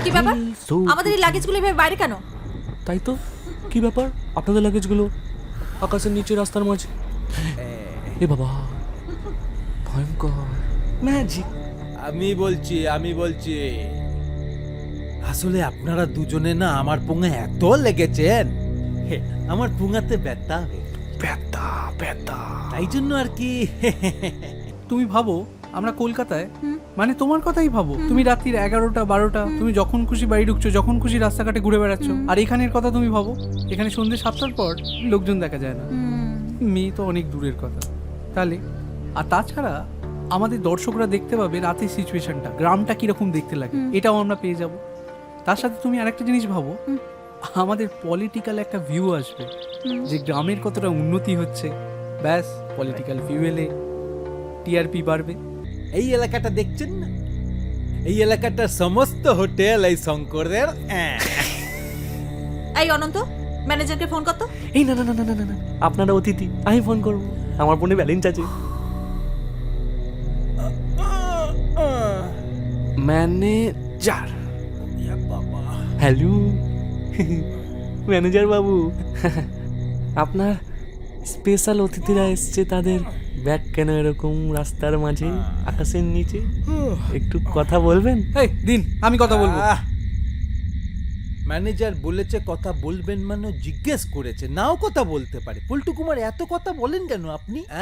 কি ব্যাপার? আমাদের এই লাগেজগুলো এভাবে বাইরে কেন? তাই তো, কি ব্যাপার আপনাদের লাগেজগুলো আকাশের নিচে রাস্তার মাঝে? এ বাবা, ভয়ঙ্কর ম্যাজিক। আমি বলছি আসলে আপনারা দুজনে না আমার পুঙে এত লেগেছেন, আমার পুঙাতে ব্যথা ব্যথা তাই জন্য আর কি। তুমি ভাবো আমরা কলকাতায়, মানে তোমার কথাই ভাবো, তুমি রাত্রির 11টা 12টা তুমি যখন খুশি বাড়ি ঢুকছো, যখন খুশি রাস্তাঘাটে ঘুরে বেড়াচ্ছ। আর এখানের কথা তুমি ভাবো, এখানে সন্ধ্যে 7টার পর লোকজন দেখা যায় না। মেয়ে তো অনেক দূরের কথা। তাহলে আর তাছাড়া আমাদের দর্শকরা দেখতে পাবে রাতের সিচুয়েশনটা, গ্রামটা কিরকম দেখতে লাগে, এটাও আমরা পেয়ে যাব। তার সাথে তুমি আরেকটা জিনিস ভাবো, আমাদের পলিটিক্যাল একটা ভিউ আসবে যে গ্রামের কতটা উন্নতি হচ্ছে। ব্যাস, পলিটিক্যাল ভিউ এলে টিআরপি বাড়বে। এই এলাকাটা দেখছেন না, এই এলাকাটার সমস্ত হোটেল এই শঙ্করের। এই অনন্ত, ম্যানেজারকে ফোন করতো। এই না না না না না না, আপনারা অতিথি, আমি ফোন করবো, আমার ফোনে ব্যালেন্স আছে। ম্যানেজার, হ্যালো ম্যানেজার বাবু, আপনার স্পেশাল অতিথিরা এসছে, তাদের ব্যাগ কেন এরকম রাস্তার মাঝে আকাশের নিচে, একটু কথা বলবেন? এই দিন, আমি কথা বলবো। ম্যানেজার বলেছে কথা বলবেন, মানে জিজ্ঞেস করেছে, নাও কথা বলতে পারে। পল্টু কুমার, এত কথা বলেন কেন আপনি?